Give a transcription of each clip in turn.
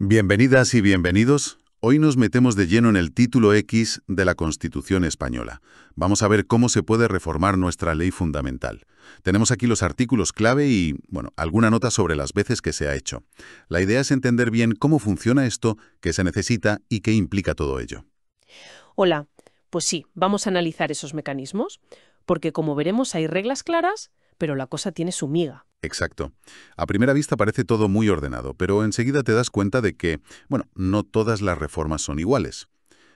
Bienvenidas y bienvenidos. Hoy nos metemos de lleno en el título X de la Constitución española. Vamos a ver cómo se puede reformar nuestra ley fundamental. Tenemos aquí los artículos clave y, bueno, alguna nota sobre las veces que se ha hecho. La idea es entender bien cómo funciona esto, qué se necesita y qué implica todo ello. Hola, pues sí, vamos a analizar esos mecanismos, porque como veremos hay reglas claras, pero la cosa tiene su miga. Exacto. A primera vista parece todo muy ordenado, pero enseguida te das cuenta de que, bueno, no todas las reformas son iguales,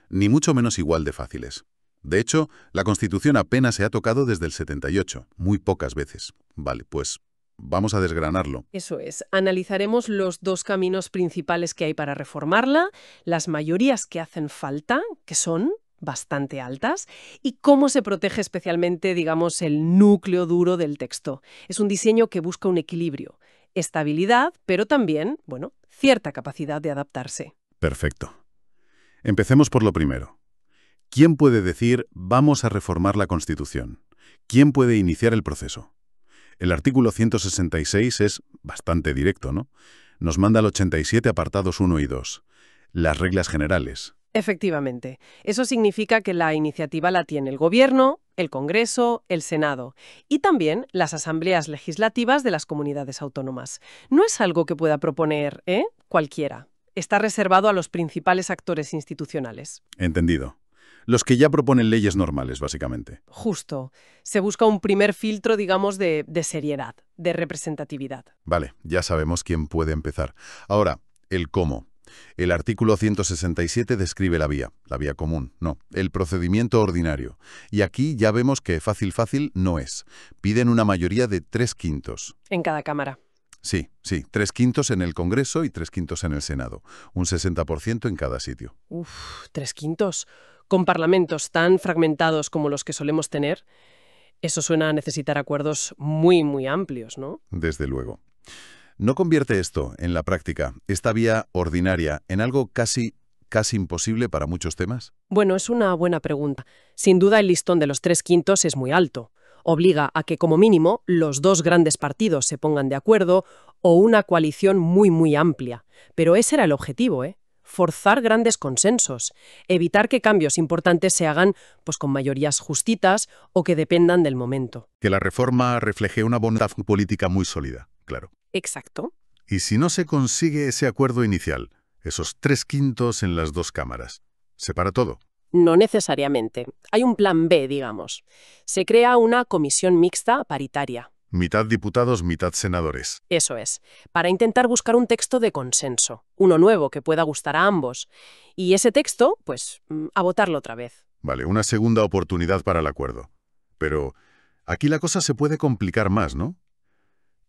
ni mucho menos igual de fáciles. De hecho, la Constitución apenas se ha tocado desde el 78, muy pocas veces. Vale, pues vamos a desgranarlo. Eso es, analizaremos los dos caminos principales que hay para reformarla, las mayorías que hacen falta, que son bastante altas, y cómo se protege especialmente, digamos, el núcleo duro del texto. Es un diseño que busca un equilibrio, estabilidad, pero también, bueno, cierta capacidad de adaptarse. Perfecto. Empecemos por lo primero. ¿Quién puede decir vamos a reformar la Constitución? ¿Quién puede iniciar el proceso? El artículo 166 es bastante directo, ¿no? Nos manda al 87 apartados 1 y 2. Las reglas generales. Efectivamente. Eso significa que la iniciativa la tiene el Gobierno, el Congreso, el Senado y también las asambleas legislativas de las comunidades autónomas. No es algo que pueda proponer, cualquiera. Está reservado a los principales actores institucionales. Entendido. Los que ya proponen leyes normales, básicamente. Justo. Se busca un primer filtro, digamos, de seriedad, de representatividad. Vale, ya sabemos quién puede empezar. Ahora, el cómo. El artículo 167 describe la vía común, no, el procedimiento ordinario. Y aquí ya vemos que fácil no es. Piden una mayoría de 3/5. En cada cámara. Sí, 3/5 en el Congreso y 3/5 en el Senado. Un 60% en cada sitio. Uf, 3/5. Con parlamentos tan fragmentados como los que solemos tener, eso suena a necesitar acuerdos muy amplios, ¿no? Desde luego. ¿No convierte esto, en la práctica, esta vía ordinaria, en algo casi imposible para muchos temas? Bueno, es una buena pregunta. Sin duda el listón de los 3/5 es muy alto. Obliga a que, como mínimo, los dos grandes partidos se pongan de acuerdo o una coalición muy amplia. Pero ese era el objetivo, ¿eh? Forzar grandes consensos, evitar que cambios importantes se hagan pues con mayorías justitas o que dependan del momento. Que la reforma refleje una voluntad política muy sólida, claro. Exacto. Y si no se consigue ese acuerdo inicial, esos 3/5 en las dos cámaras, ¿se para todo? No necesariamente. Hay un plan B, digamos. Se crea una comisión mixta paritaria. Mitad diputados, mitad senadores. Eso es, para intentar buscar un texto de consenso, uno nuevo que pueda gustar a ambos. Y ese texto, pues, a votarlo otra vez. Vale, una segunda oportunidad para el acuerdo. Pero aquí la cosa se puede complicar más, ¿no?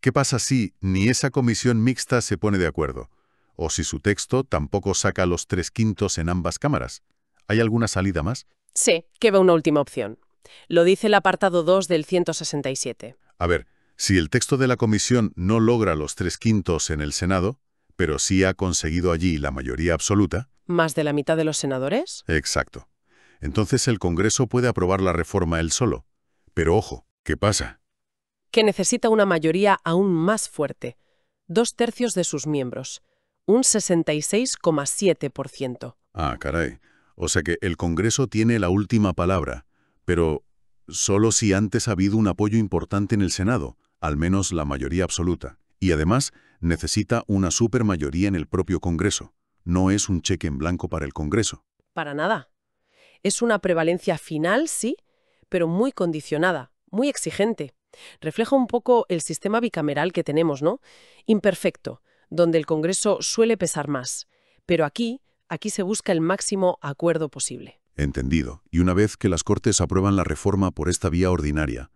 ¿Qué pasa si ni esa comisión mixta se pone de acuerdo? ¿O si su texto tampoco saca los 3/5 en ambas cámaras? ¿Hay alguna salida más? Sí, que va una última opción. Lo dice el apartado 2 del 167. A ver, si el texto de la comisión no logra los 3/5 en el Senado, pero sí ha conseguido allí la mayoría absoluta. ¿Más de la mitad de los senadores? Exacto. Entonces el Congreso puede aprobar la reforma él solo. Pero ojo, ¿qué pasa? Que necesita una mayoría aún más fuerte. 2/3 de sus miembros. Un 66,7%. Ah, caray. O sea que el Congreso tiene la última palabra, pero solo si antes ha habido un apoyo importante en el Senado, al menos la mayoría absoluta. Y además necesita una supermayoría en el propio Congreso. No es un cheque en blanco para el Congreso. Para nada. Es una prevalencia final, sí, pero muy condicionada, muy exigente. Refleja un poco el sistema bicameral que tenemos, ¿no? Imperfecto, donde el Congreso suele pesar más. Pero aquí se busca el máximo acuerdo posible. Entendido. Y una vez que las Cortes aprueban la reforma por esta vía ordinaria,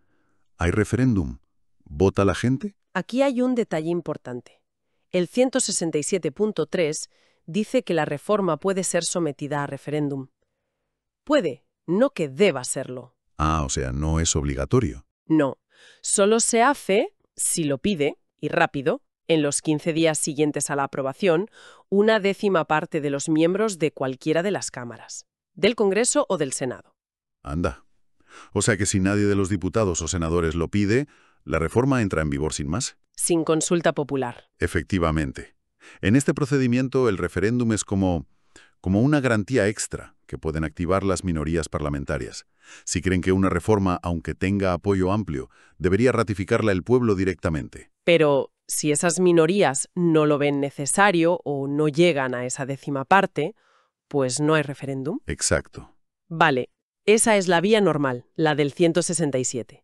¿hay referéndum? ¿Vota la gente? Aquí hay un detalle importante. El 167.3 dice que la reforma puede ser sometida a referéndum. Puede, no que deba serlo. Ah, o sea, no es obligatorio. No, solo se hace, si lo pide, y rápido, en los 15 días siguientes a la aprobación, una 1/10 parte de los miembros de cualquiera de las cámaras, del Congreso o del Senado. Anda. O sea que si nadie de los diputados o senadores lo pide, la reforma entra en vigor sin más. Sin consulta popular. Efectivamente. En este procedimiento, el referéndum es como una garantía extra que pueden activar las minorías parlamentarias. Si creen que una reforma, aunque tenga apoyo amplio, debería ratificarla el pueblo directamente. Pero si esas minorías no lo ven necesario o no llegan a esa décima parte, pues no hay referéndum. Exacto. Vale, esa es la vía normal, la del 167.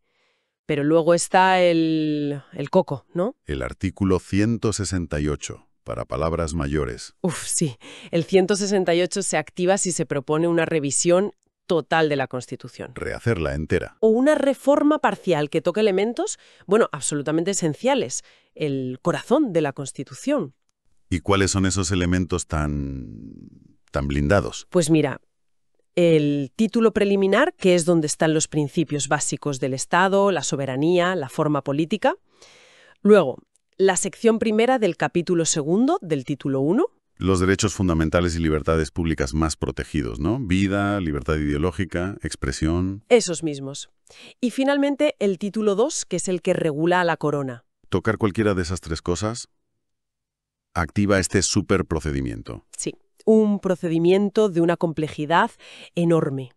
Pero luego está el coco, ¿no? El artículo 168, para palabras mayores. Sí. El 168 se activa si se propone una revisión total de la Constitución. Rehacerla entera. O una reforma parcial que toque elementos, absolutamente esenciales, el corazón de la Constitución. ¿Y cuáles son esos elementos tan blindados? Pues mira, el título preliminar, que es donde están los principios básicos del Estado, la soberanía, la forma política. Luego, la sección primera del capítulo segundo del título 1. Los derechos fundamentales y libertades públicas más protegidos, ¿no? Vida, libertad ideológica, expresión. Esos mismos. Y finalmente, el título 2, que es el que regula a la corona. Tocar cualquiera de esas tres cosas activa este superprocedimiento. Sí, un procedimiento de una complejidad enorme.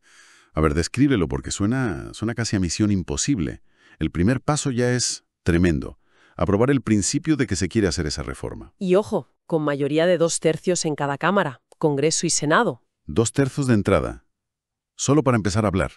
A ver, descríbelo porque suena casi a misión imposible. El primer paso ya es tremendo. Aprobar el principio de que se quiere hacer esa reforma. Y ojo, con mayoría de 2/3 en cada cámara, Congreso y Senado. 2/3 de entrada. Solo para empezar a hablar.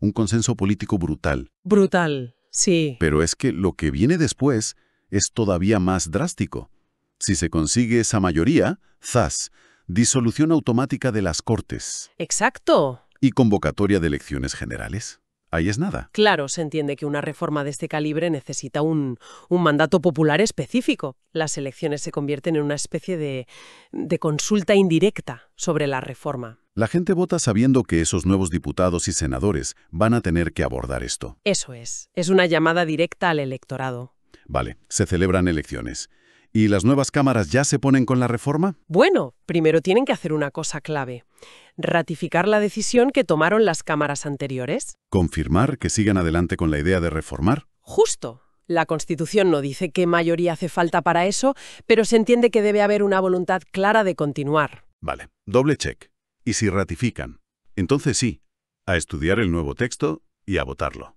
Un consenso político brutal. Brutal, sí. Pero es que lo que viene después es todavía más drástico. Si se consigue esa mayoría, ¡zas! Disolución automática de las Cortes. Exacto. ¿Y convocatoria de elecciones generales? Ahí es nada. Claro, se entiende que una reforma de este calibre necesita un mandato popular específico. Las elecciones se convierten en una especie de consulta indirecta sobre la reforma. La gente vota sabiendo que esos nuevos diputados y senadores van a tener que abordar esto. Eso es. Es una llamada directa al electorado. Vale, se celebran elecciones. ¿Y las nuevas cámaras ya se ponen con la reforma? Bueno, primero tienen que hacer una cosa clave. Ratificar la decisión que tomaron las cámaras anteriores. ¿Confirmar que sigan adelante con la idea de reformar? Justo. La Constitución no dice qué mayoría hace falta para eso, pero se entiende que debe haber una voluntad clara de continuar. Vale, doble check. ¿Y si ratifican? Entonces sí, a estudiar el nuevo texto y a votarlo.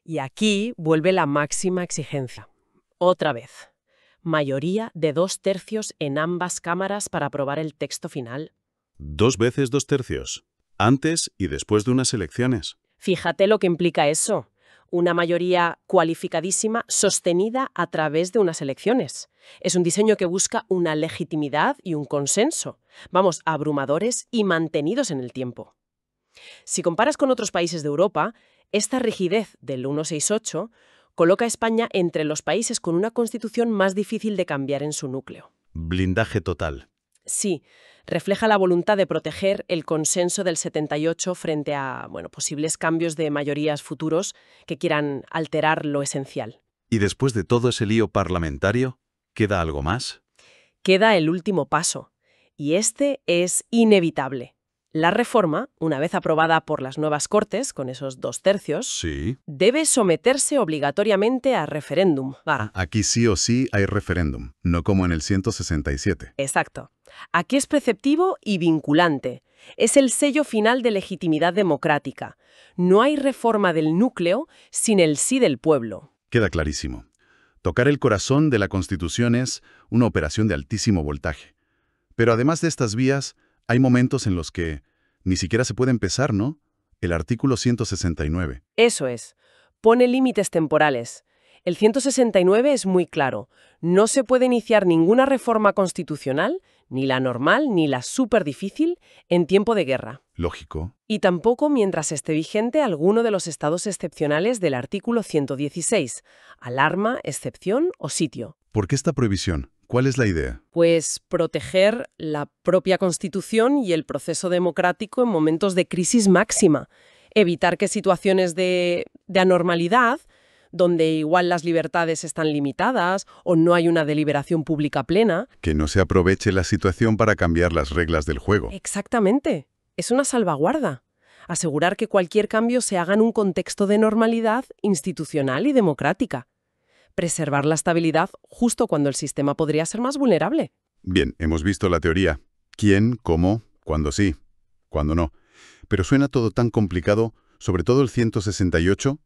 Y aquí vuelve la máxima exigencia. Otra vez. Mayoría de 2/3 en ambas cámaras para aprobar el texto final. 2 veces 2/3. Antes y después de unas elecciones. Fíjate lo que implica eso. Una mayoría cualificadísima sostenida a través de unas elecciones. Es un diseño que busca una legitimidad y un consenso. Abrumadores y mantenidos en el tiempo. Si comparas con otros países de Europa, esta rigidez del 168 coloca a España entre los países con una constitución más difícil de cambiar en su núcleo. Blindaje total. Sí, refleja la voluntad de proteger el consenso del 78 frente a posibles cambios de mayorías futuros que quieran alterar lo esencial. ¿Y después de todo ese lío parlamentario, queda algo más? Queda el último paso, y este es inevitable. La reforma, una vez aprobada por las nuevas Cortes, con esos 2/3, Sí. debe someterse obligatoriamente a referéndum. Aquí sí o sí hay referéndum, no como en el 167. Exacto. Aquí es preceptivo y vinculante. Es el sello final de legitimidad democrática. No hay reforma del núcleo sin el sí del pueblo. Queda clarísimo. Tocar el corazón de la Constitución es una operación de altísimo voltaje. Pero además de estas vías, hay momentos en los que ni siquiera se puede empezar, ¿no? El artículo 169. Eso es. Pone límites temporales. El 169 es muy claro. No se puede iniciar ninguna reforma constitucional, ni la normal ni la súper difícil, en tiempo de guerra. Lógico. Y tampoco mientras esté vigente alguno de los estados excepcionales del artículo 116, alarma, excepción o sitio. ¿Por qué esta prohibición? ¿Cuál es la idea? Pues proteger la propia Constitución y el proceso democrático en momentos de crisis máxima. Evitar que situaciones de anormalidad, donde igual las libertades están limitadas o no hay una deliberación pública plena. Que no se aproveche la situación para cambiar las reglas del juego. Exactamente. Es una salvaguarda. Asegurar que cualquier cambio se haga en un contexto de normalidad institucional y democrática. Preservar la estabilidad justo cuando el sistema podría ser más vulnerable. Bien, hemos visto la teoría. ¿Quién, cómo, cuándo sí, cuándo no? Pero suena todo tan complicado, sobre todo el 168,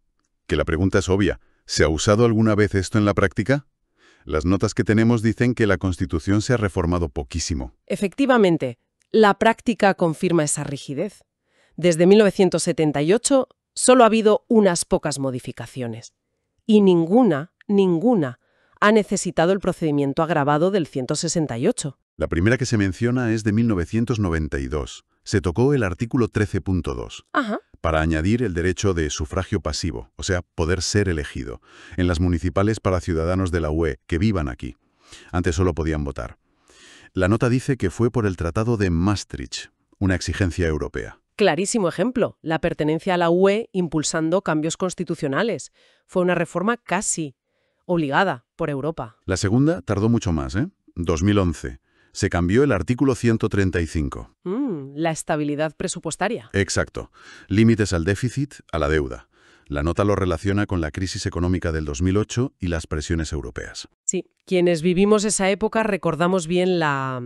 que la pregunta es obvia. ¿Se ha usado alguna vez esto en la práctica? Las notas que tenemos dicen que la Constitución se ha reformado poquísimo. Efectivamente, la práctica confirma esa rigidez. Desde 1978 solo ha habido unas pocas modificaciones. Y ninguna ha necesitado el procedimiento agravado del 168. La primera que se menciona es de 1992. Se tocó el artículo 13.2. Ajá. Para añadir el derecho de sufragio pasivo, o sea, poder ser elegido, en las municipales para ciudadanos de la UE que vivan aquí. Antes solo podían votar. La nota dice que fue por el Tratado de Maastricht, una exigencia europea. Clarísimo ejemplo, la pertenencia a la UE impulsando cambios constitucionales. Fue una reforma casi obligada por Europa. La segunda tardó mucho más, 2011. Se cambió el artículo 135. La estabilidad presupuestaria. Exacto. Límites al déficit, a la deuda. La nota lo relaciona con la crisis económica del 2008 y las presiones europeas. Sí, quienes vivimos esa época recordamos bien la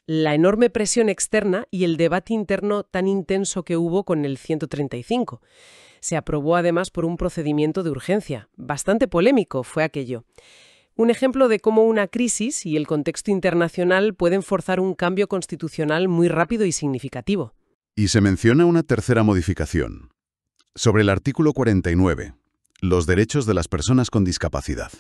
enorme presión externa y el debate interno tan intenso que hubo con el 135. Se aprobó además por un procedimiento de urgencia. Bastante polémico fue aquello. Un ejemplo de cómo una crisis y el contexto internacional pueden forzar un cambio constitucional muy rápido y significativo. Y se menciona una tercera modificación. Sobre el artículo 49, los derechos de las personas con discapacidad.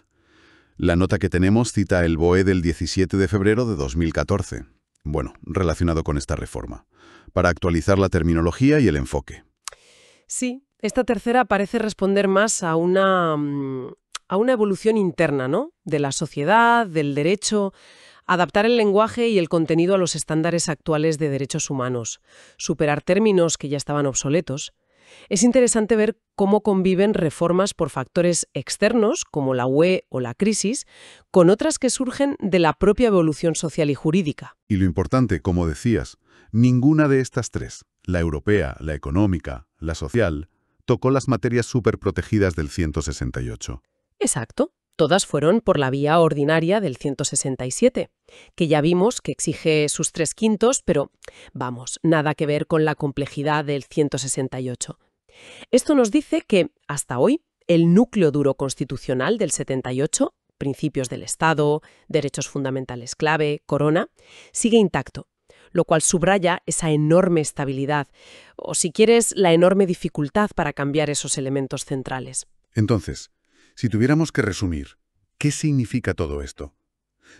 La nota que tenemos cita el BOE del 17 de febrero de 2014. Bueno, relacionado con esta reforma, para actualizar la terminología y el enfoque. Sí, esta tercera parece responder más a una evolución interna, ¿no? De la sociedad, del derecho, adaptar el lenguaje y el contenido a los estándares actuales de derechos humanos, superar términos que ya estaban obsoletos. Es interesante ver cómo conviven reformas por factores externos, como la UE o la crisis, con otras que surgen de la propia evolución social y jurídica. Y lo importante, como decías, ninguna de estas tres, la europea, la económica, la social, tocó las materias superprotegidas del 168. Exacto. Todas fueron por la vía ordinaria del 167, que ya vimos que exige sus 3/5, pero, vamos, nada que ver con la complejidad del 168. Esto nos dice que, hasta hoy, el núcleo duro constitucional del 78, principios del Estado, derechos fundamentales clave, corona, sigue intacto, lo cual subraya esa enorme estabilidad, o si quieres, la enorme dificultad para cambiar esos elementos centrales. Entonces, si tuviéramos que resumir, ¿qué significa todo esto?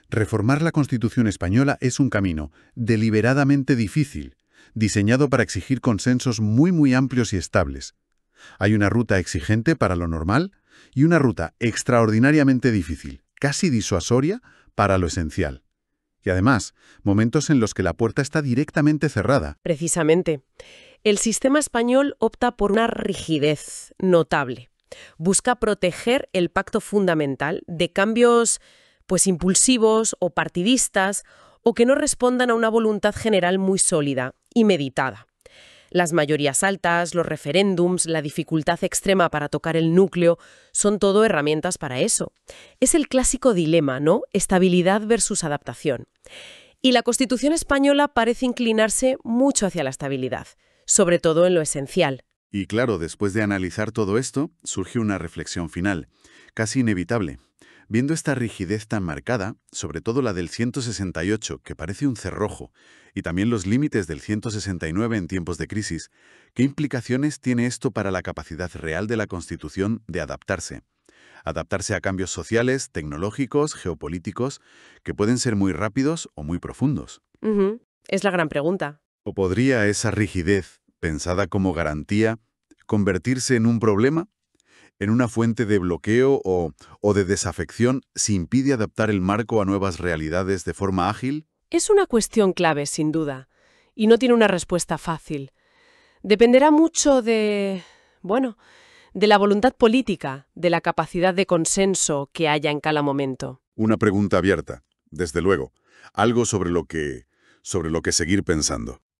Reformar la Constitución española es un camino deliberadamente difícil, diseñado para exigir consensos muy amplios y estables. Hay una ruta exigente para lo normal y una ruta extraordinariamente difícil, casi disuasoria, para lo esencial. Y además, momentos en los que la puerta está directamente cerrada. Precisamente. El sistema español opta por una rigidez notable. Busca proteger el pacto fundamental de cambios impulsivos o partidistas o que no respondan a una voluntad general muy sólida y meditada. Las mayorías altas, los referéndums, la dificultad extrema para tocar el núcleo, son todo herramientas para eso. Es el clásico dilema, ¿no? Estabilidad versus adaptación. Y la Constitución española parece inclinarse mucho hacia la estabilidad, sobre todo en lo esencial. Y claro, después de analizar todo esto, surge una reflexión final, casi inevitable. Viendo esta rigidez tan marcada, sobre todo la del 168, que parece un cerrojo, y también los límites del 169 en tiempos de crisis, ¿qué implicaciones tiene esto para la capacidad real de la Constitución de adaptarse? Adaptarse a cambios sociales, tecnológicos, geopolíticos, que pueden ser muy rápidos o muy profundos. Es la gran pregunta. ¿O podría esa rigidez, pensada como garantía, convertirse en un problema? ¿En una fuente de bloqueo o de desafección si impide adaptar el marco a nuevas realidades de forma ágil? Es una cuestión clave, sin duda, y no tiene una respuesta fácil. Dependerá mucho de la voluntad política, de la capacidad de consenso que haya en cada momento. Una pregunta abierta, desde luego. Algo sobre lo que seguir pensando.